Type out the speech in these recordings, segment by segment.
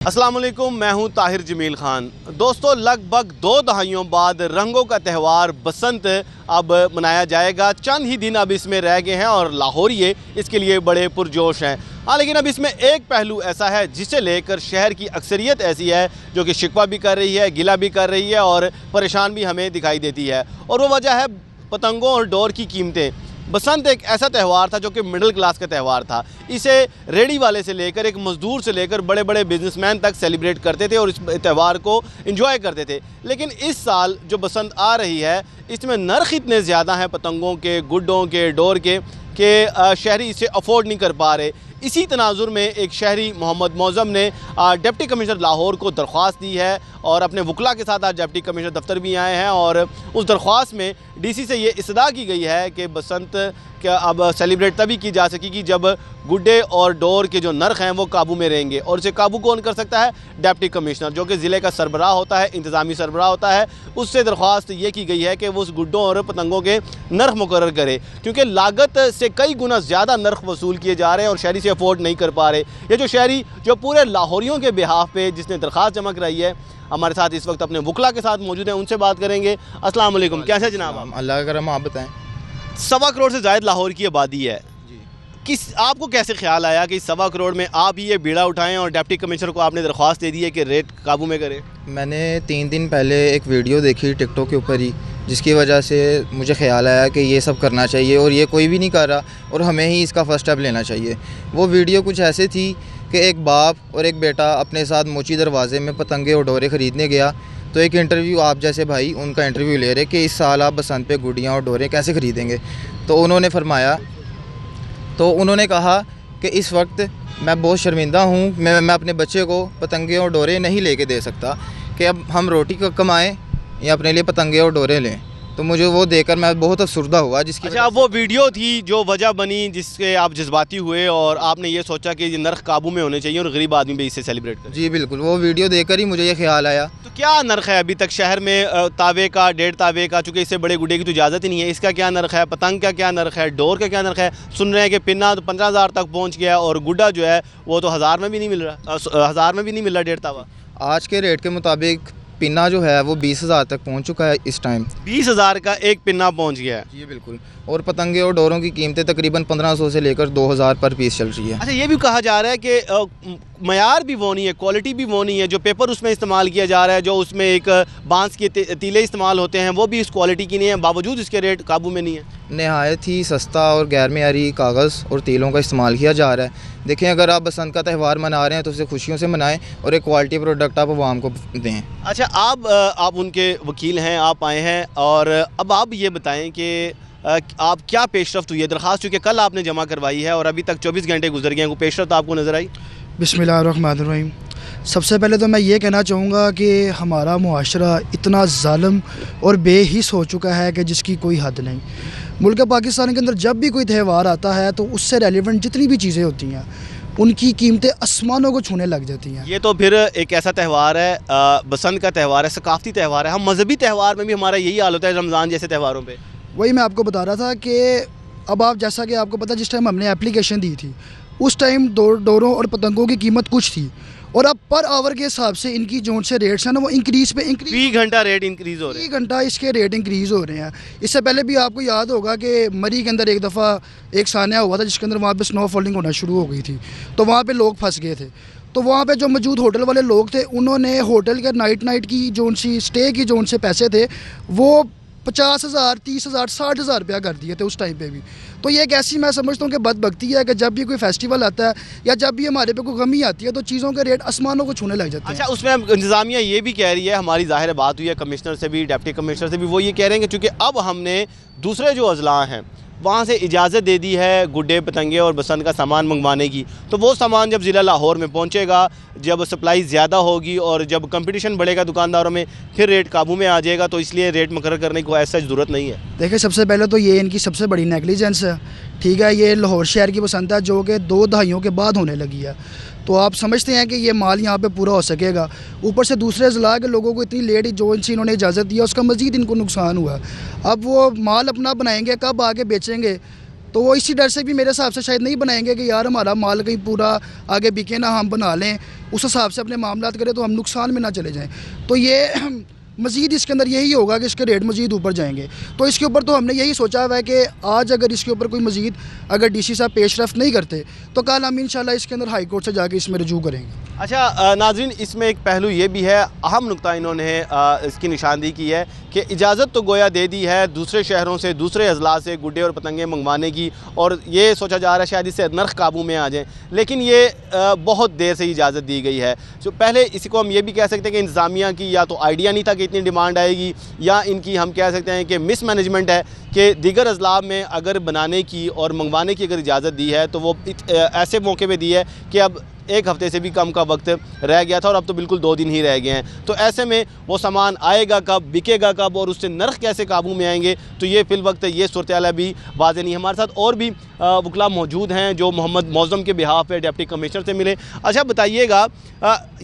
अस्सलाम वालेकुम, मैं हूं ताहिर जमील खान। दोस्तों, लगभग 2 दहाइयों बाद रंगों का त्यौहार बसंत अब मनाया जाएगा। चंद ही दिन अब इसमें रह गए हैं और लाहौरिये इसके लिए बड़े पुरजोश हैं। हाँ, लेकिन अब इसमें एक पहलू ऐसा है जिसे लेकर शहर की अक्सरियत ऐसी है जो कि शिकवा भी कर रही है, गिला भी कर रही है और परेशान भी हमें दिखाई देती है। और वो वजह है पतंगों और डोर की कीमतें। बसंत एक ऐसा त्यौहार था जो कि मिडिल क्लास का त्यौहार था। इसे रेडी वाले से लेकर एक मज़दूर से लेकर बड़े बड़े बिजनेसमैन तक सेलिब्रेट करते थे और इस त्यौहार को एंजॉय करते थे। लेकिन इस साल जो बसंत आ रही है इसमें नर्ख इतने ज़्यादा हैं पतंगों के, गुड्डों के, डोर के शहरी इसे अफोर्ड नहीं कर पा रहे। इसी तनाजुर में एक शहरी मोहम्मद मौज़म ने डिप्टी कमिश्नर लाहौर को दरख्वास्त दी है और अपने वकला के साथ आज डिप्टी कमिश्नर दफ्तर भी आए हैं। और उस दरख्वास्त में डीसी से ये इस्तदा की गई है कि बसंत क्या अब सेलिब्रेट तभी की जा सकेगी जब गुड्डे और डोर के जो नर्ख हैं वो काबू में रहेंगे। और इसे काबू कौन कर सकता है? डिप्टी कमिश्नर, जो कि ज़िले का सरबराह होता है, इंतज़ामी सरबराह होता है। उससे दरख्वास्त ये की गई है कि वो उस गुड्डों और पतंगों के नर्ख मुकर्रर करे, क्योंकि लागत से कई गुना ज़्यादा नर्ख वसूल किए जा रहे हैं और शहरी से अफोर्ड नहीं कर पा रहे। ये जो शहरी जो पूरे लाहौरियों के बिहाफ पे जिसने दरख्वास्त जमा कराई है, हमारे साथ इस वक्त अपने वकला के साथ मौजूद हैं, उनसे बात करेंगे। अस्सलाम वालेकुम, कैसे जनाब आप? अल्लाह का करम, आप बताएं। 1.25 करोड़ से ज़ायद लाहौर की आबादी है। आपको कैसे ख्याल आया कि 1.25 करोड़ में आप ही ये बीड़ा उठाएं और डिप्टी कमिश्नर को आपने दरख्वास्त दे दी है कि रेट काबू में करें? मैंने 3 दिन पहले एक वीडियो देखी टिकटॉक के ऊपर ही, जिसकी वजह से मुझे ख्याल आया कि ये सब करना चाहिए और ये कोई भी नहीं कर रहा और हमें ही इसका फ़र्स्ट स्टेप लेना चाहिए। वो वीडियो कुछ ऐसे थी कि एक बाप और एक बेटा अपने साथ मोची दरवाज़े में पतंगे और डोरे ख़रीदने गया, तो एक इंटरव्यू आप जैसे भाई उनका इंटरव्यू ले रहे कि इस साल आप बसंत पे गुड़ियाँ और डोरे कैसे ख़रीदेंगे। तो उन्होंने कहा कि इस वक्त मैं बहुत शर्मिंदा हूँ, मैं अपने बच्चे को पतंगे और डोरे नहीं लेके दे सकता कि अब हम रोटी कमाएं या अपने लिए पतंगे और डोरे लें। तो मुझे वो देखकर मैं बहुत अफसरदा हुआ। जिसकी अच्छा, वो वीडियो थी जो वजह बनी जिससे आप जज्बाती हुए और आपने ये सोचा कि ये नर्ख काबू में होने चाहिए और गरीब आदमी भी इसे सेलिब्रेट करें? जी बिल्कुल, वो वीडियो देखकर ही मुझे ये ख्याल आया। तो क्या नर्ख है अभी तक शहर में तावे का, 1.5 तावे का? चूँकि इससे बड़े गुड्डे की तो इजाज़त ही नहीं है, इसका क्या नर्ख है? पतंग का क्या नर्ख है? डोर का क्या नर्ख है? सुन रहे हैं कि पिन्ना तो 15,000 तक पहुँच गया और गुड्डा जो है वो तो 1000 में भी नहीं मिल रहा, 1000 में भी नहीं मिल रहा 1.5 तावा। आज के रेट के मुताबिक पिन्ना जो है वो 20,000 तक पहुंच चुका है इस टाइम। 20,000 का एक पिन्ना पहुंच गया है? जी बिल्कुल। और पतंगे और डोरों की कीमतें तकरीबन 1500 से लेकर 2000 पर पीस चल रही है। अच्छा, ये भी कहा जा रहा है कि मयार भी वो नहीं है, क्वालिटी भी वो नहीं है। जो पेपर उसमें इस्तेमाल किया जा रहा है, जो उसमें एक बांस के तीले इस्तेमाल होते हैं, वो भी इस क्वालिटी की नहीं है, बावजूद इसके रेट काबू में नहीं है। नहायत ही सस्ता और गैर मेयारी कागज़ और तीलों का इस्तेमाल किया जा रहा है। देखें, अगर आप बसंत का त्यौहार मना रहे हैं तो उसे खुशियों से मनाएं और एक क्वालिटी प्रोडक्ट आप आवाम को दें। अच्छा, आप उनके वकील हैं, आप आए हैं और अब आप ये बताएं कि आप क्या पेशरफ्त हुई है? दरख्वास्त चूँकि कल आपने जमा करवाई है और अभी तक 24 घंटे गुजर गए हैं, कोई पेशरफ्त आपको नज़र आई? बिस्मिल्लाहिर्रहमानिर्रहीम। सबसे पहले तो मैं ये कहना चाहूँगा कि हमारा मुआशरा इतना ज़ालिम और बेहिस हो चुका है कि जिसकी कोई हद नहीं। मुल्क पाकिस्तान के अंदर जब भी कोई त्यौहार आता है तो उससे रेलिवेंट जितनी भी चीज़ें होती हैं उनकी कीमतें आसमानों को छूने लग जाती हैं। ये तो फिर एक ऐसा त्यौहार है, बसंत का त्यौहार है, सकाफ़ती त्यौहार है। हम मजहबी त्यौहार में भी हमारा यही हाल होता है रमज़ान जैसे त्यौहारों पर। वही मैं आपको बता रहा था कि अब आप जैसा कि आपको पता, जिस टाइम हमने एप्लीकेशन दी थी उस टाइम डोरों और पतंगों की कीमत कुछ थी और अब पर आवर के हिसाब से इनकी जो से रेट्स हैं ना वो इंक्रीज़ फी घंटा रेट इंक्रीज़ हो रहे हैं। घंटा इसके रेट इंक्रीज़ हो रहे हैं। इससे पहले भी आपको याद होगा कि मरी के अंदर एक दफ़ा एक सानिया हुआ था जिसके अंदर वहाँ पे स्नो फॉलिंग होना शुरू हो गई थी, तो वहाँ पे लोग फंस गए थे। तो वहाँ पे जो मौजूद होटल वाले लोग थे उन्होंने होटल के नाइट की जो सी स्टे की जो से पैसे थे वो 50,000, 30,000, 60,000 रुपया कर दिए थे उस टाइम पे भी। तो ये एक ऐसी मैं समझता हूँ कि बदबख्ती है कि जब भी कोई फेस्टिवल आता है या जब भी हमारे पे कोई गमी आती है तो चीज़ों के रेट आसमानों को छूने लग जाते हैं। अच्छा, उसमें इंतज़ामिया ये भी कह रही है, हमारी ज़ाहिर बात हुई है कमिश्नर से भी, डिप्टी कमिश्नर से भी, वो ये कह रहे हैं कि चूँकि अब हमने दूसरे जो अजला हैं वहाँ से इजाज़त दे दी है गुड्डे, पतंगे और बसंत का सामान मंगवाने की, तो वो सामान जब ज़िला लाहौर में पहुँचेगा, जब सप्लाई ज़्यादा होगी और जब कंपटीशन बढ़ेगा दुकानदारों में, फिर रेट काबू में आ जाएगा। तो इसलिए रेट मुकर्रर करने की ऐसा ज़रूरत नहीं है। देखिए, सबसे पहले तो ये इनकी सबसे बड़ी नेगलिजेंस है, ठीक है। ये लाहौर शहर की बसंत है जो कि 2 दहाइयों के बाद होने लगी है, तो आप समझते हैं कि ये माल यहाँ पे पूरा हो सकेगा। ऊपर से दूसरे ज़िला के लोगों को इतनी लेट जो इनसे इन्होंने इजाज़त दिया उसका मज़ीद इनको नुकसान हुआ। अब वो माल अपना बनाएंगे, कब आगे बेचेंगे? तो वो इसी डर से भी मेरे हिसाब से शायद नहीं बनाएंगे कि यार हमारा माल कहीं पूरा आगे बिके ना, हम बना लें। उस हिसाब से अपने मामलात करें तो हम नुकसान में ना चले जाएँ। तो ये मज़ीद इसके अंदर यही होगा कि इसके रेट मज़ीद ऊपर जाएंगे। तो इसके ऊपर तो हमने यही सोचा हुआ है कि आज अगर इसके ऊपर कोई मज़ीद अगर डीसी साहब पेशरफ नहीं करते तो कल हम इंशाल्लाह इसके अंदर हाई कोर्ट से जाके इसमें रजू करेंगे। अच्छा नाज़रीन, इसमें एक पहलू ये भी है, अहम नुक्ता इन्होंने इसकी निशानदी की है कि इजाज़त तो गोया दे दी है दूसरे शहरों से, दूसरे अजला से गुड्डे और पतंगे मंगवाने की, और ये सोचा जा रहा है शायद इससे नर्ख काबू में आ जाए, लेकिन ये बहुत देर से इजाज़त दी गई है। तो पहले इसी को हम ये भी कह सकते हैं कि इंतज़ामिया की या तो आइडिया नहीं था कि इतनी डिमांड आएगी, या इनकी हम कह सकते हैं कि मिस मैनेजमेंट है कि दीगर अजला में अगर बनाने की और मंगवाने की अगर इजाज़त दी है तो वो ऐसे मौके पर दी है कि अब एक हफ़्ते से भी कम का वक्त रह गया था और अब तो बिल्कुल 2 दिन ही रह गए हैं। तो ऐसे में वो सामान आएगा कब, बिकेगा कब और उससे नर्ख कैसे काबू में आएंगे, तो ये फ़िल वक्त ये सूरत-ए-हाल अभी वाज़ेह नहीं। हमारे साथ और भी वकला मौजूद हैं जो मोहम्मद मौज़म के बिहाफ पे डिप्टी कमिश्नर से मिले। अच्छा बताइएगा,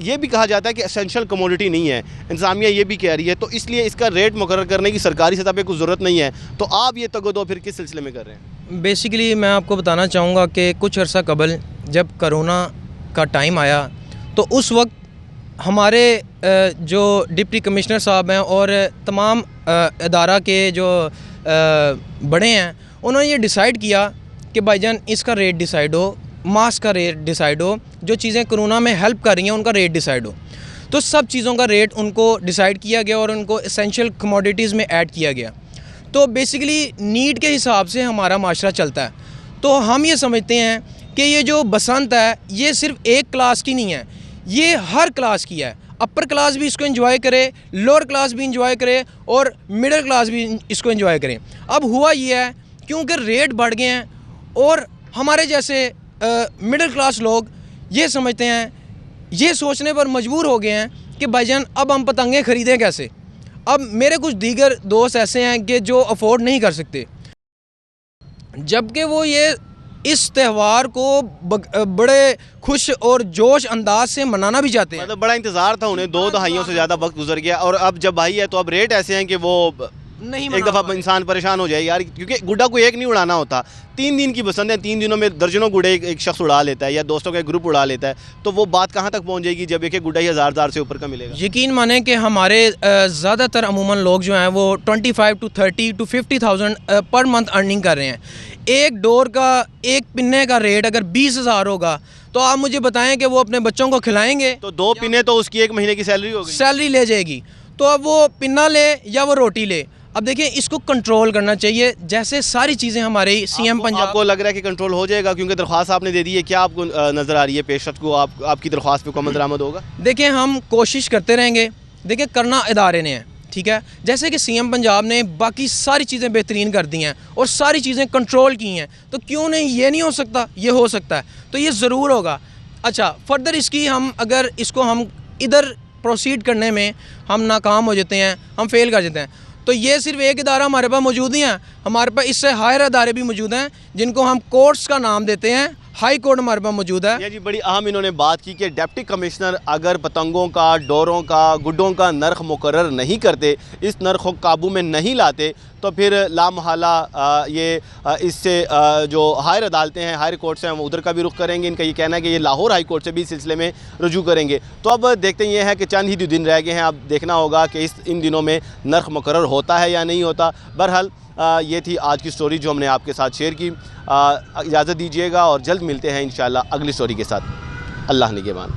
ये भी कहा जाता है कि एसेंशियल कमोडिटी नहीं है, इंतज़ामिया ये भी कह रही है, तो इसलिए इसका रेट मुकर्रर करने की सरकारी सतह पर कुछ ज़रूरत नहीं है, तो आप ये तगो दो फिर किस सिलसिले में कर रहे हैं? बेसिकली मैं आपको बताना चाहूँगा कि कुछ अर्सा कबल जब कोरोना का टाइम आया तो उस वक्त हमारे जो डिप्टी कमिश्नर साहब हैं और तमाम इदारा के जो बड़े हैं, उन्होंने ये डिसाइड किया कि भाईजान इसका रेट डिसाइड हो, मास्क का रेट डिसाइड हो, जो चीज़ें कोरोना में हेल्प कर रही हैं उनका रेट डिसाइड हो। तो सब चीज़ों का रेट उनको डिसाइड किया गया और उनको एसेंशियल कमोडिटीज़ में ऐड किया गया। तो बेसिकली नीड के हिसाब से हमारा माशरा चलता है। तो हम ये समझते हैं कि ये जो बसंत है ये सिर्फ एक क्लास की नहीं है, ये हर क्लास की है। अपर क्लास भी इसको एंजॉय करे, लोअर क्लास भी एंजॉय करे और मिडिल क्लास भी इसको एंजॉय करें। अब हुआ ये है क्योंकि रेट बढ़ गए हैं और हमारे जैसे मिडिल क्लास लोग ये समझते हैं, ये सोचने पर मजबूर हो गए हैं कि भाईजान अब हम पतंगे ख़रीदें कैसे। अब मेरे कुछ दीगर दोस्त ऐसे हैं कि जो अफोर्ड नहीं कर सकते, जबकि वो ये इस त्यौहार को बड़े खुश और जोश अंदाज से मनाना भी चाहते हैं। मतलब बड़ा इंतज़ार था उन्हें, 2 दहाइयों से ज़्यादा वक्त गुजर गया और अब जब भाई है तो अब रेट ऐसे हैं कि वो नहीं, एक दफ़ा इंसान परेशान हो जाए यार, क्योंकि गुड्डा को एक नहीं उड़ाना होता, 3 दिन की बसंत है, 3 दिनों में दर्जनों गुड्डे एक शख्स उड़ा लेता है या दोस्तों का एक ग्रुप उड़ा लेता है, तो वो बात कहाँ तक पहुँच जाएगी जब एक गुड्डा ही हज़ार से ऊपर का मिलेगा। यकीन माने कि हमारे ज़्यादातर अमूमन लोग जो हैं वो 25 to 30 to 50,000 per month earning कर रहे हैं। एक डोर का, एक पिन्ने का रेट अगर 20,000 होगा तो आप मुझे बताएं कि वो अपने बच्चों को खिलाएंगे? तो 2 पिन्ने तो उसकी 1 महीने की सैलरी होगी, सैलरी ले जाएगी। तो अब वो पिन्ना ले या वो रोटी ले, अब देखें इसको कंट्रोल करना चाहिए। जैसे सारी चीज़ें हमारे सीएम पंजाब, आपको लग रहा है कि कंट्रोल हो जाएगा क्योंकि दरख्वास्त आपने दे दी है, क्या आपको नज़र आ रही है पेशरत को, आपकी दरख्वास्त पे अमल दरामद होगा? देखें हम कोशिश करते रहेंगे, देखें करना इदारे ने है, ठीक है। जैसे कि सीएम पंजाब ने बाकी सारी चीज़ें बेहतरीन कर दी हैं और सारी चीज़ें कंट्रोल की हैं, तो क्यों नहीं ये नहीं हो सकता? ये हो सकता है, तो ये ज़रूर होगा। अच्छा, फर्दर इसकी हम अगर इसको हम इधर प्रोसीड करने में हम नाकाम हो जाते हैं, हम फेल कर जाते हैं, तो ये सिर्फ एक इदारा हमारे पास मौजूद ही है, हमारे पास इससे हायर इदारे भी मौजूद हैं जिनको हम कोर्ट्स का नाम देते हैं। हाई कोर्ट हमारे पास मौजूद है। जी, बड़ी अहम इन्होंने बात की कि डिप्टी कमिश्नर अगर पतंगों का, डोरों का, गुड्डों का नर्ख मुकर्रर नहीं करते, इस नर्ख को काबू में नहीं लाते, तो फिर लामहला इससे जो हायर अदालतें हैं, हायर कोर्ट्स हैं, वो उधर का भी रुख करेंगे। इनका ये कहना है कि ये लाहौर हाई कोर्ट से भी इस सिलसिले में रुजू करेंगे। तो अब देखते ये हैं कि चंद ही दिन रह गए हैं, अब देखना होगा कि इन दिनों में नर्ख मुकर्रर होता है या नहीं होता। बहरहाल ये थी आज की स्टोरी जो हमने आपके साथ शेयर की। इजाज़त दीजिएगा और जल्द मिलते हैं इंशाअल्लाह अगली स्टोरी के साथ। अल्लाह निगहबान।